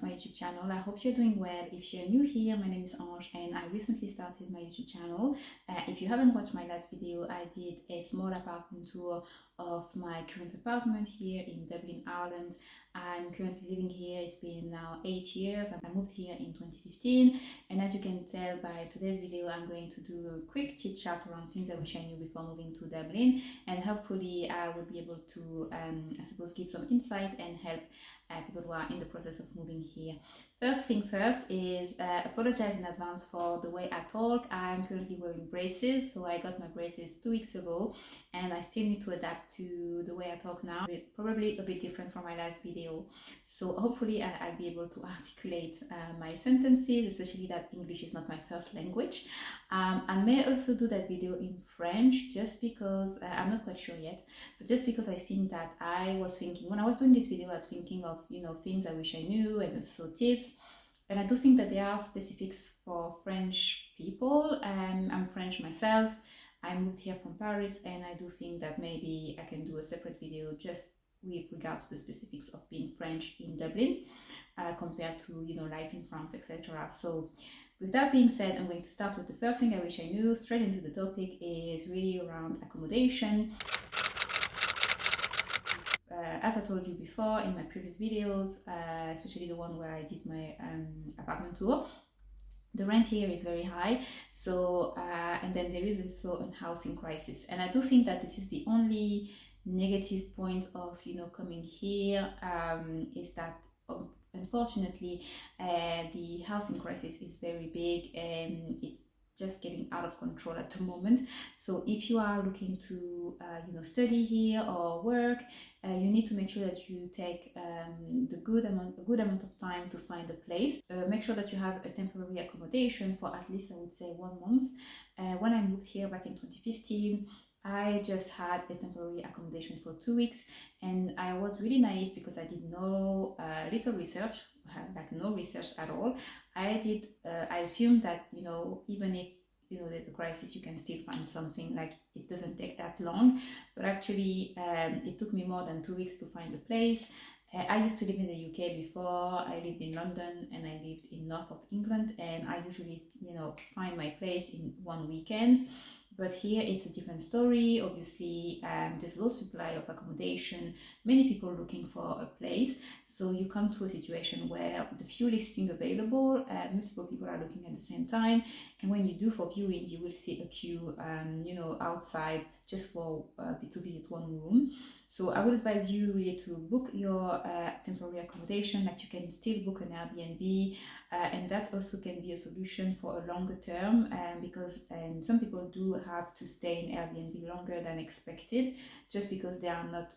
to my YouTube channel. I hope you're doing well. If you're new here, my name is Ange and I recently started my YouTube channel. If you haven't watched my last video, I did a small apartment tour of my current apartment here in Dublin, Ireland. I'm currently living here. It's been now 8 years. I moved here in 2015, and as you can tell by today's video, I'm going to do a quick chit chat around things I wish I knew before moving to Dublin, and hopefully I will be able to I suppose give some insight and help people who are in the process of moving here. First thing first is apologize in advance for the way I talk. I'm currently wearing braces, so I got my braces 2 weeks ago and I still need to adapt to the way I talk now. Probably a bit different from my last video, so hopefully I'll be able to articulate my sentences, especially that English is not my first language. I may also do that video in French just because I'm not quite sure yet, but just because I think that I was thinking when I was doing this video, I was thinking of things I wish I knew and also tips. And I do think that there are specifics for French people. I'm French myself. I moved here from Paris, and I do think that maybe I can do a separate video just with regard to the specifics of being French in Dublin compared to life in France, etc. So with that being said, I'm going to start with the first thing I wish I knew. Straight into the topic is really around accommodation. As I told you before in my previous videos, especially the one where I did my apartment tour, the rent here is very high. So and then there is also a housing crisis, and I do think that this is the only negative point of coming here, is that unfortunately the housing crisis is very big and it's just getting out of control at the moment. So if you are looking to study here or work, you need to make sure that you take a good amount of time to find a place. Make sure that you have a temporary accommodation for at least, I would say, 1 month. When I moved here back in 2015, I just had a temporary accommodation for 2 weeks, and I was really naive because I did no little research, like no research at all. I assumed that even if there's a crisis, you can still find something, like it doesn't take that long. But actually it took me more than 2 weeks to find a place. I used to live in the UK before. I lived in London and I lived in north of England, and I usually find my place in one weekend. But here it's a different story. Obviously, there's low supply of accommodation, many people looking for a place. So you come to a situation where the few listings available, multiple people are looking at the same time. And when you do for viewing, you will see a queue, outside just for to visit one room. So I would advise you really to book your temporary accommodation. Like you can still book an Airbnb, and that also can be a solution for a longer term, because some people do have to stay in Airbnb longer than expected just because they are not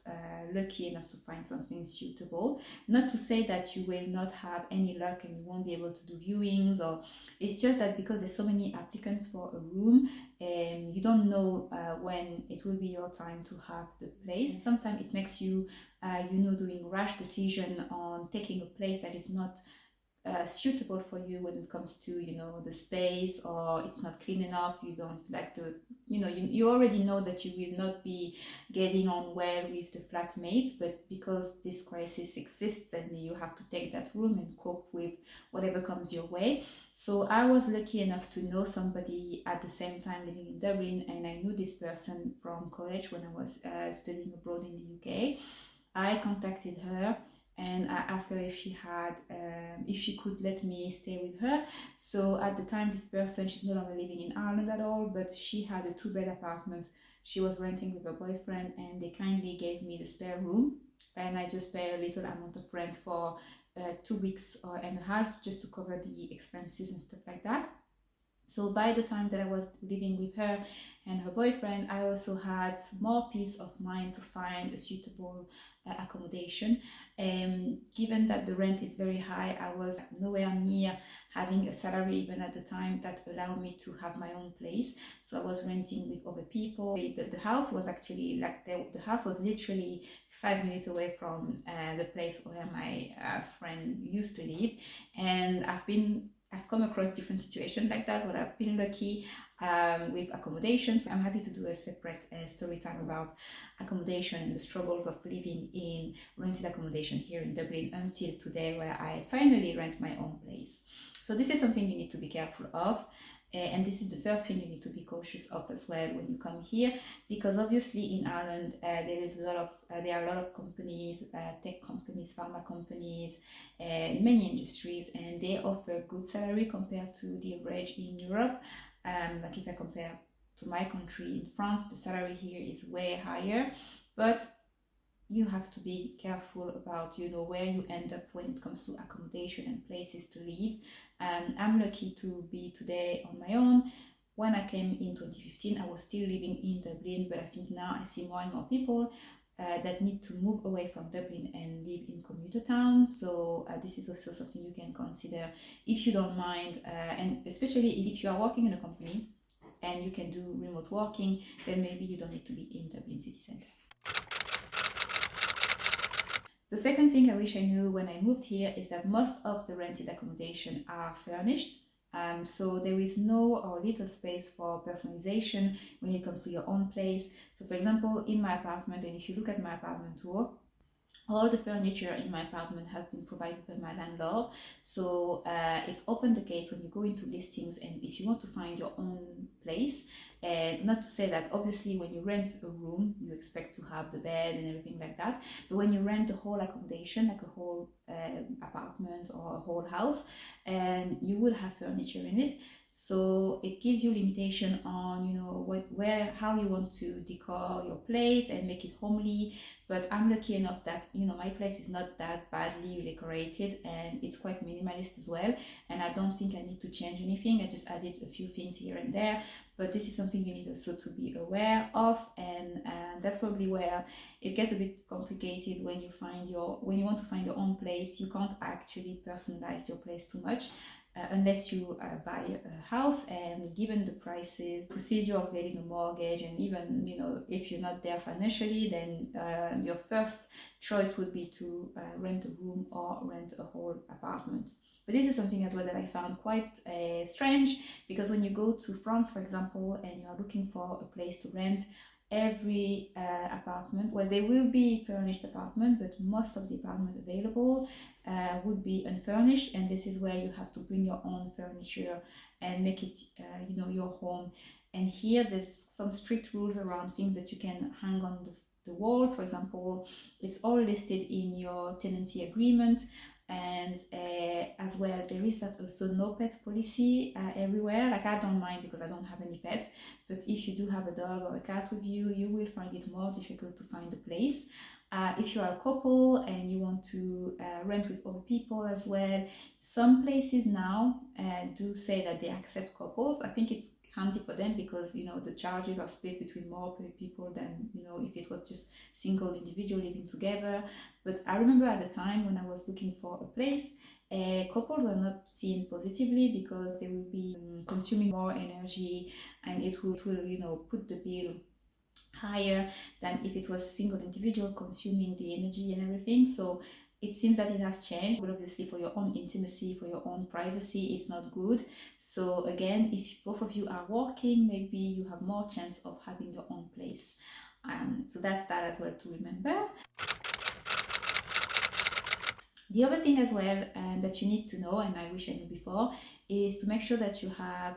lucky enough to find something suitable. Not to say that you will not have any luck and you won't be able to do viewings, or it's just that because there's so many applicants for a room, and you don't know when it will be your time to have the place. And sometimes it makes you doing rash decision on taking a place that is not suitable for you when it comes to the space, or it's not clean enough. You don't like the you already know that you will not be getting on well with the flatmates, but because this crisis exists and you have to take that room and cope with whatever comes your way. So I was lucky enough to know somebody at the same time living in Dublin, and I knew this person from college when I was studying abroad in the UK. I contacted her and I asked her if she could let me stay with her. So at the time, this person, she's no longer living in Ireland at all, but she had a 2-bed apartment she was renting with her boyfriend, and they kindly gave me the spare room, and I just pay a little amount of rent for 2 weeks and a half just to cover the expenses and stuff like that. So by the time that I was living with her and her boyfriend, I also had more peace of mind to find a suitable accommodation. Given that the rent is very high, I was nowhere near having a salary even at the time that allowed me to have my own place. So I was renting with other people. The house was actually the house was literally 5 minutes away from the place where my friend used to live, and I've come across different situations like that, but I've been lucky. with accommodations. I'm happy to do a separate story time about accommodation and the struggles of living in rented accommodation here in Dublin until today, where I finally rent my own place. So this is something you need to be careful of. And this is the first thing you need to be cautious of as well when you come here, because obviously in Ireland there are a lot of companies, tech companies, pharma companies, in many industries, and they offer good salary compared to the average in Europe. Like if I compare to my country, in France, the salary here is way higher, but you have to be careful about where you end up when it comes to accommodation and places to live. I'm lucky to be today on my own. When I came in 2015, I was still living in Dublin, but I think now I see more and more people that need to move away from Dublin and live in commuter towns. So this is also something you can consider if you don't mind, and especially if you are working in a company and you can do remote working, then maybe you don't need to be in Dublin city centre. The second thing I wish I knew when I moved here is that most of the rented accommodation are furnished. So there is no or little space for personalization when it comes to your own place. So for example, in my apartment, and if you look at my apartment tour, all the furniture in my apartment has been provided by my landlord. So it's often the case when you go into listings and if you want to find your own place, and not to say that obviously when you rent a room you expect to have the bed and everything like that, but when you rent a whole accommodation, like a whole apartment or a whole house, and you will have furniture in it. So it gives you limitation on how you want to decor your place and make it homely. But I'm lucky enough that my place is not that badly decorated and it's quite minimalist as well, and I don't think I need to change anything. I just added a few things here and there, but this is something you need also to be aware of, and that's probably where it gets a bit complicated when you want to find your own place. You can't actually personalize your place too much. Unless you buy a house, and given the prices, procedure of getting a mortgage, and even if you're not there financially, then your first choice would be to rent a room or rent a whole apartment. But this is something as well that I found quite strange, because when you go to France, for example, and you are looking for a place to rent, every apartment, well, there will be furnished apartment, but most of the apartments available would be unfurnished, and this is where you have to bring your own furniture and make it your home. And here there's some strict rules around things that you can hang on the walls. For example, it's all listed in your tenancy agreement, and as well there is that also no pet policy everywhere. Like I don't mind because I don't have any pet, but if you do have a dog or a cat with you, you will find it more difficult to find a place. If you are a couple and you want to rent with other people as well, some places now do say that they accept couples. I think it's handy for them because the charges are split between more people than if it was just single individual living together. But I remember at the time when I was looking for a place, couples were not seen positively because they will be consuming more energy, and it will put the bill higher than if it was single individual consuming the energy and everything. So it seems that it has changed, but obviously for your own intimacy, for your own privacy, it's not good. So again, if both of you are working, maybe you have more chance of having your own place. So that's that as well to remember. The other thing as well that you need to know, and I wish I knew before, is to make sure that you have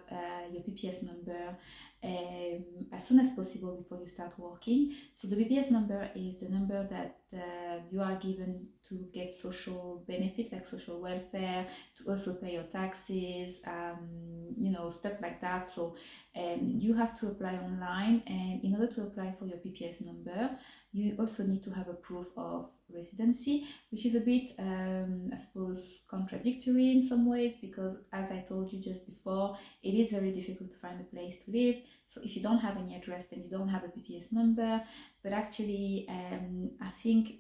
your PPS number as soon as possible before you start working. So the PPS number is the number that you are given to get social benefit like social welfare, to also pay your taxes, stuff like that. So you have to apply online, and in order to apply for your PPS number, you also need to have a proof of residency, which is a bit, I suppose, contradictory in some ways, because as I told you just before, it is very difficult to find a place to live. So if you don't have any address, then you don't have a PPS number. But actually, I think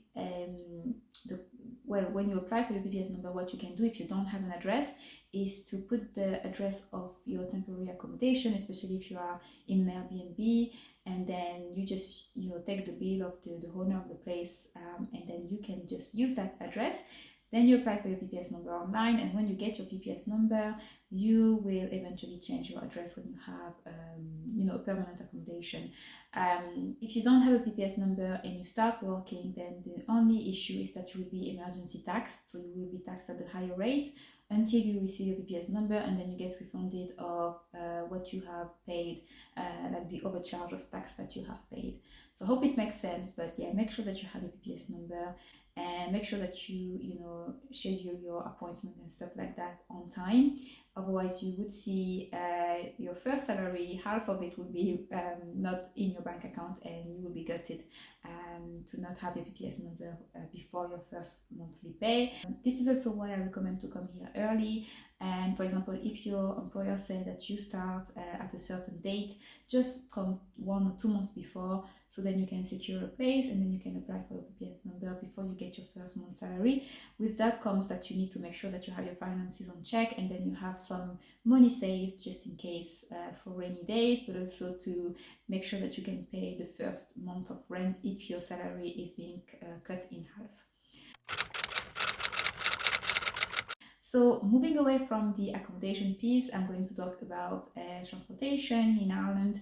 when you apply for your PPS number, what you can do if you don't have an address is to put the address of your temporary accommodation, especially if you are in Airbnb, and then you just take the bill of the owner of the place, and then you can just use that address. Then you apply for your PPS number online, and when you get your PPS number, you will eventually change your address when you have a permanent accommodation. If you don't have a PPS number and you start working, then the only issue is that you will be emergency taxed, so you will be taxed at a higher rate until you receive your PPS number, and then you get refunded of what you have paid, like the overcharge of tax that you have paid. So I hope it makes sense, but yeah, make sure that you have a PPS number, and make sure that you schedule your appointment and stuff like that on time. Otherwise, you would see your first salary, half of it will be not in your bank account, and you will be gutted to not have a PPS number before your first monthly pay. This is also why I recommend to come here early. And for example, if your employer says that you start at a certain date, just come 1 or 2 months before, so then you can secure a place, and then you can apply for a PPS number before you get your first month's salary. With that comes that you need to make sure that you have your finances on check, and then you have some money saved just in case for rainy days, but also to make sure that you can pay the first month of rent if your salary is being cut in half. So moving away from the accommodation piece, I'm going to talk about transportation in Ireland.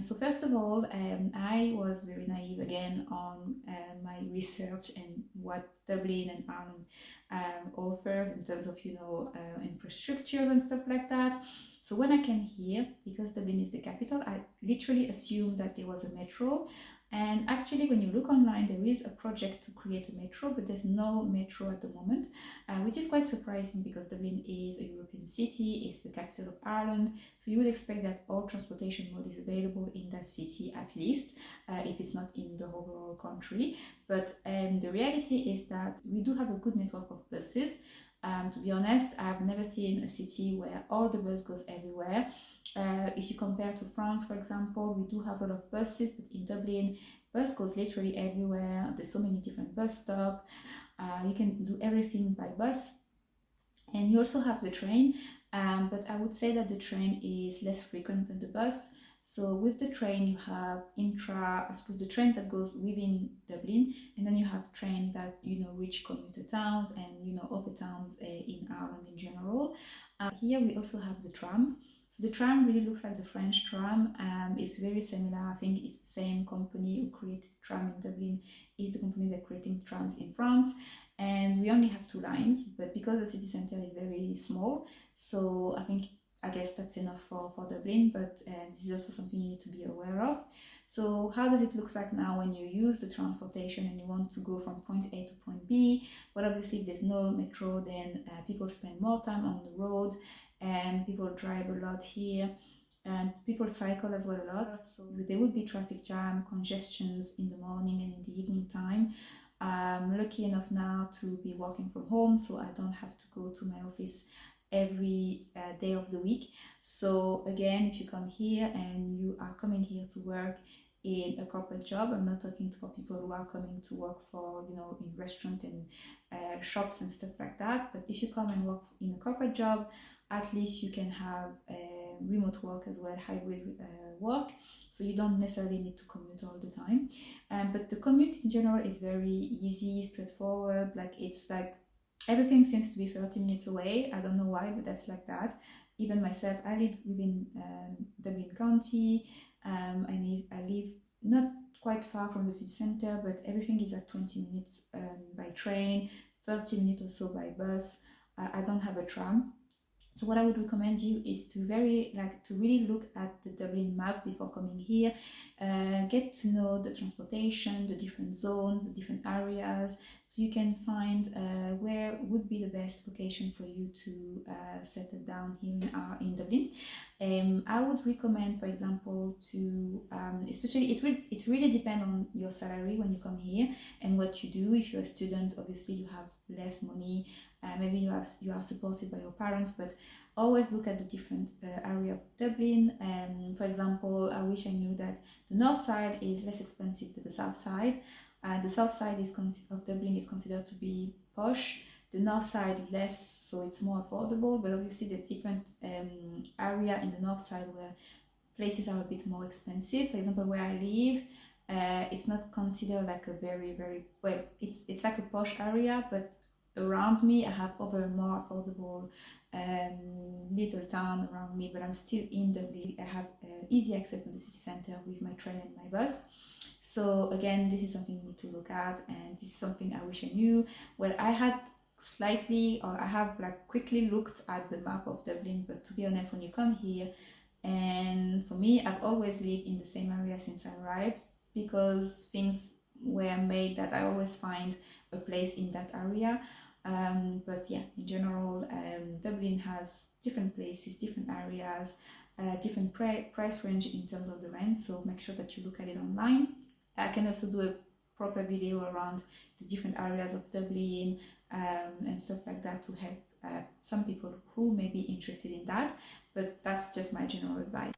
So first of all, I was very naive again on my research and what Dublin and Ireland offers in terms of infrastructure and stuff like that. So when I came here, because Dublin is the capital, I literally assumed that there was a metro. And actually, when you look online, there is a project to create a metro, but there's no metro at the moment, which is quite surprising because Dublin is a European city, it's the capital of Ireland, so you would expect that all transportation mode is available in that city at least, if it's not in the overall country. But the reality is that we do have a good network of buses. To be honest, I've never seen a city where all the bus goes everywhere. If you compare to France, for example, we do have a lot of buses, but in Dublin, bus goes literally everywhere. There's so many different bus stops. You can do everything by bus. And you also have the train, but I would say that the train is less frequent than the bus. So with the train, you have the train that goes within Dublin, and then you have train that, reach commuter towns and, other towns in Ireland in general. Here we also have the tram. So the tram really looks like the French tram. It's very similar. I think it's the same company who created tram in Dublin is the company that creating trams in France. And we only have 2 lines, but because the city center is very small, so I guess that's enough for Dublin, but this is also something you need to be aware of. So how does it look like now when you use the transportation and you want to go from point A to point B? Well, obviously if there's no metro, then people spend more time on the road, and people drive a lot here, and people cycle as well a lot. So there would be traffic jam, congestions in the morning and in the evening time. I'm lucky enough now to be working from home, so I don't have to go to my office every day of the week. So again, if you come here and you are coming here to work in a corporate job, I'm not talking for people who are coming to work for, in restaurants and shops and stuff like that, but if you come and work in a corporate job, at least you can have remote work as well, hybrid work, so you don't necessarily need to commute all the time. But the commute in general is very easy, straightforward. It's like everything seems to be 30 minutes away. I don't know why, but that's like that. Even myself, I live within Dublin County. I live not quite far from the city center, but everything is at 20 minutes by train, 30 minutes or so by bus. I don't have a tram. So what I would recommend you is to really look at the Dublin map before coming here, get to know the transportation, the different zones, the different areas, so you can find where would be the best location for you to settle down here in Dublin. I would recommend, for example, to especially it really depends on your salary when you come here and what you do. If you're a student, obviously you have less money. Maybe you are supported by your parents, but always look at the different area of Dublin. For example, I wish I knew that the north side is less expensive than the south side. The south side of Dublin is considered to be posh. The north side less, so it's more affordable. But obviously, there's different area in the north side where places are a bit more expensive. For example, where I live, it's not considered like a very, very well. It's like a posh area, but around me. I have other more affordable little town around me, but I'm still in Dublin. I have easy access to the city center with my train and my bus. So again, this is something you need to look at, and this is something I wish I knew. Well, I had slightly, or I have like quickly looked at the map of Dublin, but to be honest, when you come here, and for me, I've always lived in the same area since I arrived, because things were made that I always find a place in that area. But yeah, in general, Dublin has different places, different areas, different price range in terms of the rent, so make sure that you look at it online. I can also do a proper video around the different areas of Dublin and stuff like that to help some people who may be interested in that, but that's just my general advice.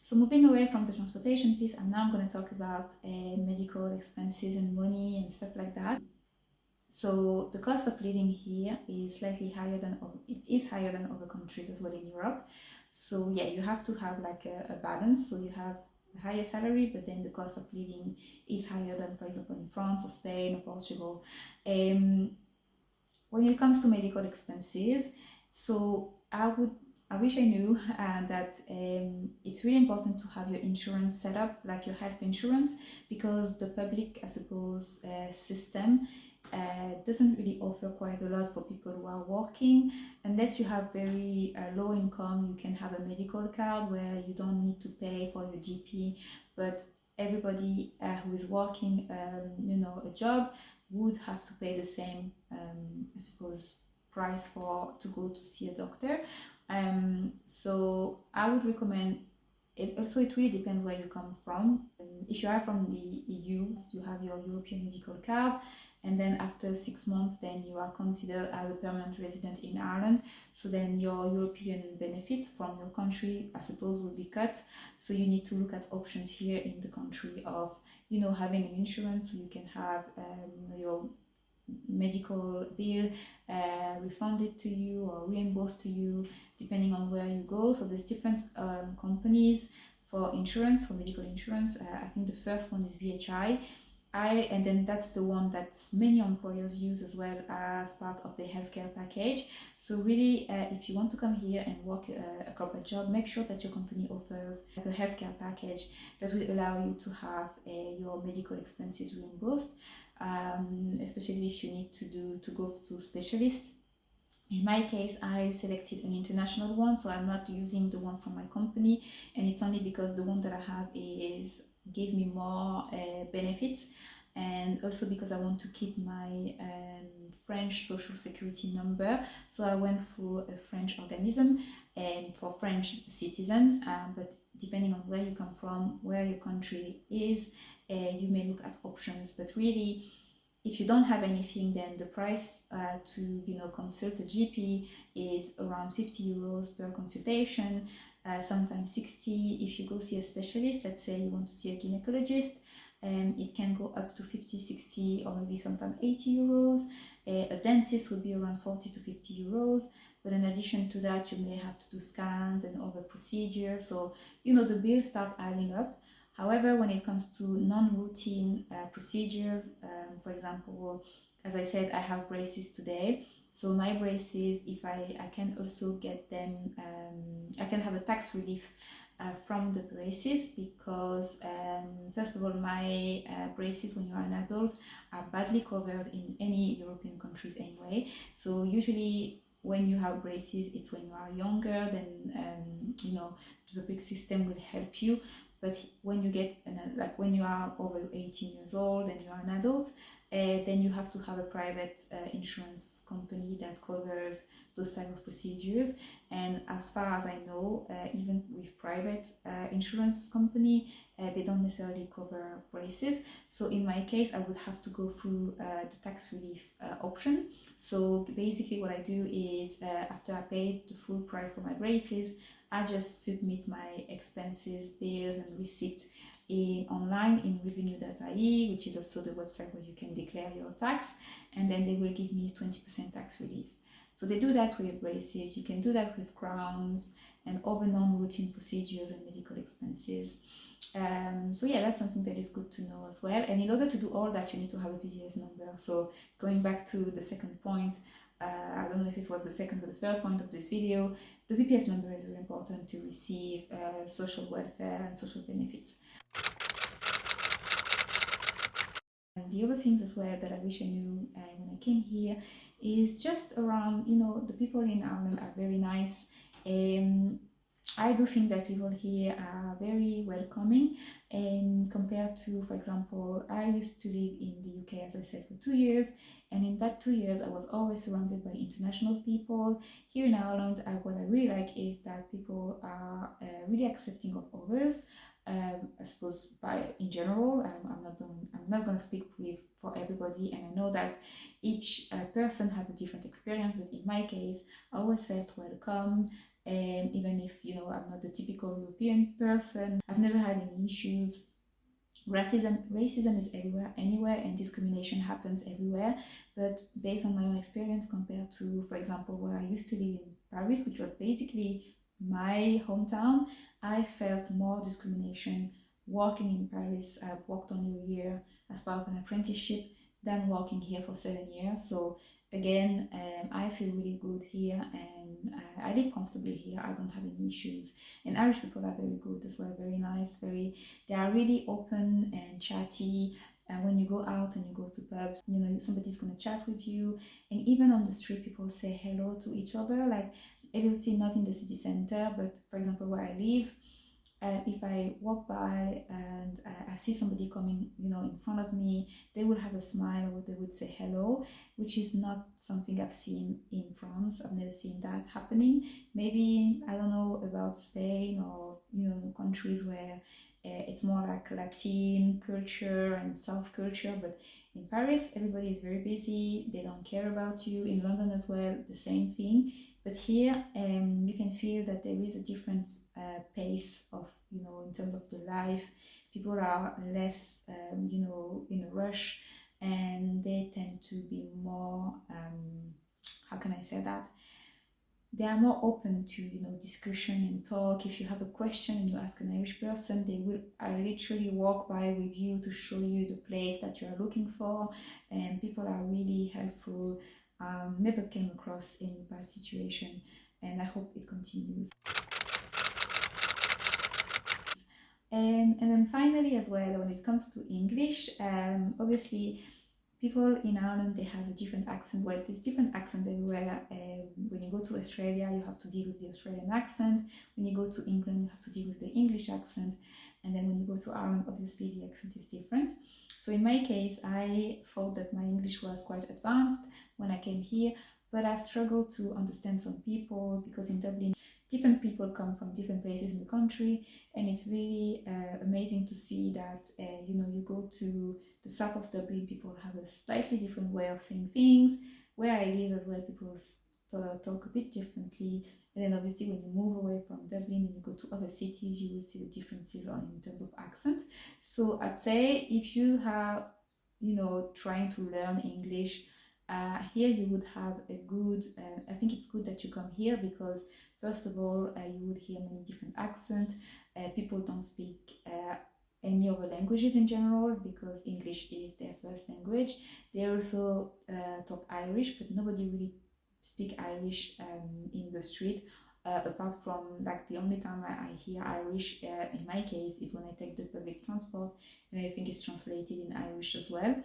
So moving away from the transportation piece, and now I'm going to talk about medical expenses and money and stuff like that. So the cost of living here is slightly higher than, it is higher than other countries as well in Europe. So yeah, you have to have like a balance. So you have a higher salary, but then the cost of living is higher than, for example, in France or Spain or Portugal. When it comes to medical expenses, so I wish I knew that it's really important to have your insurance set up, like your health insurance, because the public, I suppose, system doesn't really offer quite a lot for people who are working. Unless you have very low income, you can have a medical card where you don't need to pay for your GP, but everybody who is working, a job would have to pay the same, I suppose, price to go to see a doctor. So I would recommend it. Also, it really depends where you come from. If you are from the EU, you have your European medical card, and then after 6 months, then you are considered as a permanent resident in Ireland. So then your European benefit from your country, I suppose, will be cut. So you need to look at options here in the country of, having an insurance, so you can have your medical bill refunded to you or reimbursed to you depending on where you go. So there's different companies for insurance, for medical insurance. I think the first one is VHI. And then that's the one that many employers use as well as part of the healthcare package. So really, if you want to come here and work a corporate job, make sure that your company offers a healthcare package that will allow you to have your medical expenses reimbursed, especially if you need to go to specialists. In my case, I selected an international one, so I'm not using the one from my company, and it's only because the one that I have give me more benefits, and also because I want to keep my French social security number. So I went through a French organism and for French citizens, but depending on where you come from, where your country is, you may look at options. But really, if you don't have anything, then the price to consult a GP is around 50 euros per consultation, sometimes 60. If you go see a specialist, let's say you want to see a gynecologist, it can go up to 50, 60, or maybe sometimes 80 euros. A dentist would be around 40 to 50 euros. But in addition to that, you may have to do scans and other procedures. So, the bills start adding up. However, when it comes to non-routine procedures, for example, as I said, I have braces today. So my braces, if I can also get them, I can have a tax relief from the braces, because first of all, my braces, when you are an adult, are badly covered in any European countries anyway. So usually when you have braces, it's when you are younger, then the public system will help you. But when you get, when you are over 18 years old and you are an adult, then you have to have a private insurance company that covers those type of procedures. And as far as I know, even with private insurance company, they don't necessarily cover braces. So in my case, I would have to go through the tax relief option. So basically what I do is, after I paid the full price for my braces, I just submit my expenses, bills and receipt online in revenue.ie, which is also the website where you can declare your tax, and then they will give me 20% tax relief. So they do that with braces. You can do that with crowns and over non-routine procedures and medical expenses. So yeah, that's something that is good to know as well. And in order to do all that, you need to have a PPS number. So going back to the second point, I don't know if it was the second or the third point of this video, the PPS number is very important to receive social welfare and social benefits. And the other things as well that I wish I knew when I came here is just around, the people in Ireland are very nice. I do think that people here are very welcoming, and compared to, for example, I used to live in the UK, as I said, for 2 years, and in that 2 years I was always surrounded by international people. Here in Ireland, what I really like is that people are really accepting of others. I suppose in general, I'm not going to speak for everybody, and I know that each person has a different experience, but in my case, I always felt welcome. Even if I'm not the typical European person, I've never had any issues. Racism is everywhere, anywhere, and discrimination happens everywhere. But based on my own experience, compared to, for example, where I used to live in Paris, which was basically my hometown, I felt more discrimination working in Paris. I've worked only a year as part of an apprenticeship than working here for 7 years. So again, I feel really good here, and I live comfortably here. I don't have any issues. And Irish people are very good as well, very nice, they are really open and chatty. And when you go out and you go to pubs, somebody's going to chat with you. And even on the street, people say hello to each other. Like, obviously not in the city center, but for example, where I live, if I walk by and I see somebody coming, in front of me, they will have a smile, or they would say hello, which is not something I've seen in France. I've never seen that happening. Maybe, I don't know about Spain or, countries where it's more like Latin culture and South culture, but in Paris, everybody is very busy. They don't care about you. In London as well, the same thing. But here, you can feel that there is a different pace of, in terms of the life. People are less, in a rush, and they tend to be more, how can I say that? They are more open to, discussion and talk. If you have a question and you ask an Irish person, they will literally walk by with you to show you the place that you are looking for, and people are really helpful. Never came across any bad situation, and I hope it continues. And then finally as well, when it comes to English, obviously people in Ireland, they have a different accent. Well, there's different accents everywhere. When you go to Australia, you have to deal with the Australian accent. When you go to England, you have to deal with the English accent. And then when you go to Ireland, obviously the accent is different. So in my case, I thought that my English was quite advanced when I came here, but I struggled to understand some people, because in Dublin, different people come from different places in the country, and it's really amazing to see that, you go to the south of Dublin, people have a slightly different way of saying things. Where I live as well, people talk a bit differently. And then obviously when you move away from Dublin and you go to other cities, you will see the differences in terms of accent. So I'd say if you are, trying to learn English, here you would have a good, I think it's good that you come here, because first of all, you would hear many different accents. People don't speak any other languages in general, because English is their first language. They also talk Irish, but nobody really speak Irish in the street, apart from, like, the only time I hear Irish in my case is when I take the public transport, and I think it's translated in Irish as well.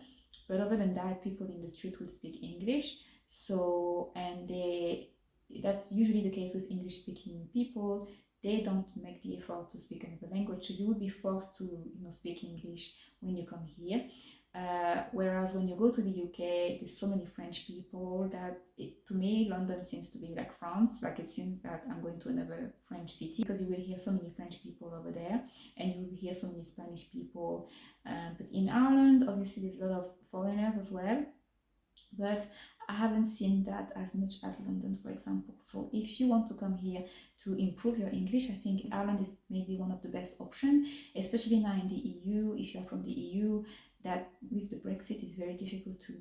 But other than that, people in the street will speak English. So, and that's usually the case with English speaking people. They don't make the effort to speak another language, so you would be forced to speak English when you come here. Whereas when you go to the UK, there's so many French people that to me, London seems to be like France. Like, it seems that I'm going to another French city, because you will hear so many French people over there, and you will hear so many Spanish people. But in Ireland, obviously, there's a lot of foreigners as well, but I haven't seen that as much as London, for example. So if you want to come here to improve your English, I think Ireland is maybe one of the best options, especially now in the EU. If you're from the EU, that with the Brexit, it's very difficult to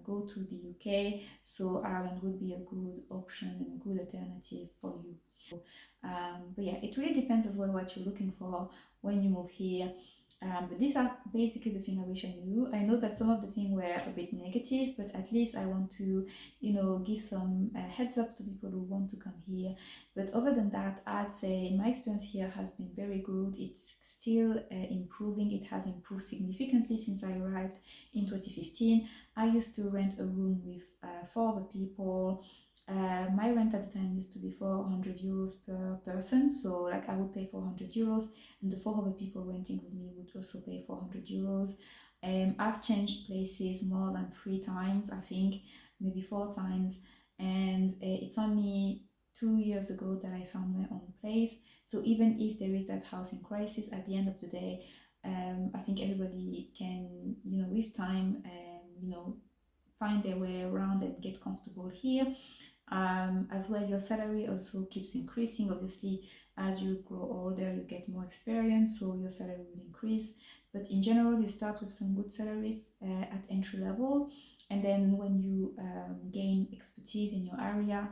go to the UK. So Ireland would be a good option and a good alternative for you. So But yeah, it really depends as well what you're looking for when you move here. But these are basically the things I wish I knew. I know that some of the things were a bit negative, but at least I want to, give some heads up to people who want to come here. But other than that, I'd say my experience here has been very good. It's still improving. It has improved significantly since I arrived in 2015. I used to rent a room with 4 other people. My rent at the time used to be 400 euros per person, so like I would pay 400 euros, and the 4 other people renting with me would also pay 400 euros. I've changed places more than 3 times, I think, maybe 4 times, and it's only 2 years ago that I found my own place. So even if there is that housing crisis, at the end of the day, I think everybody can, with time, find their way around and get comfortable here. As well, your salary also keeps increasing. Obviously, as you grow older, you get more experience, so your salary will increase. But in general, you start with some good salaries at entry level, and then when you gain expertise in your area,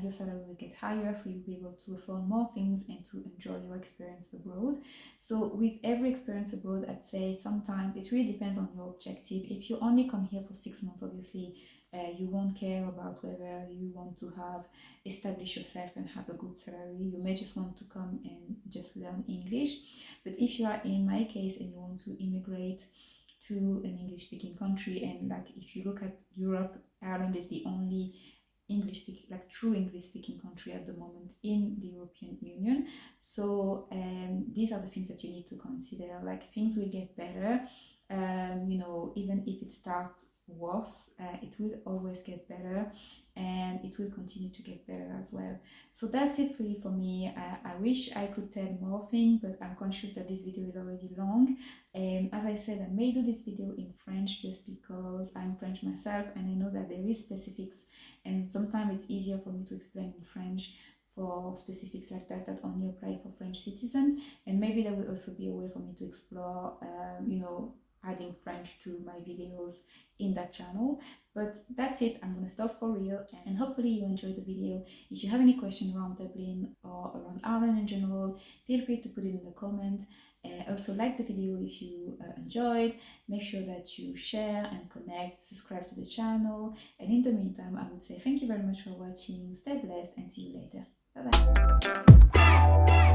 your salary will get higher, so you'll be able to afford more things and to enjoy your experience abroad. So with every experience abroad, I'd say sometimes it really depends on your objective. If you only come here for 6 months, obviously you won't care about whether you want to have established yourself and have a good salary. You may just want to come and just learn English. But if you are in my case and you want to immigrate to an English speaking country, and like if you look at Europe, Ireland is the only true English speaking country at the moment in the European Union. So these are the things that you need to consider. Like, things will get better, even if it starts worse, it will always get better, and it will continue to get better as well. So that's it really for me. I wish I could tell more things, but I'm conscious that this video is already long. As I said, I may do this video in French just because I'm French myself, and I know that there is specifics, and sometimes it's easier for me to explain in French for specifics like that only apply for French citizens. And maybe there will also be a way for me to explore adding French to my videos in that channel. But that's it, I'm gonna stop for real, and hopefully you enjoyed the video. If you have any questions around Dublin or around Ireland in general, feel free to put it in the comments. Also, like the video if you enjoyed. Make sure that you share and connect, subscribe to the channel, and in the meantime I would say thank you very much for watching. Stay blessed and see you later. Bye bye.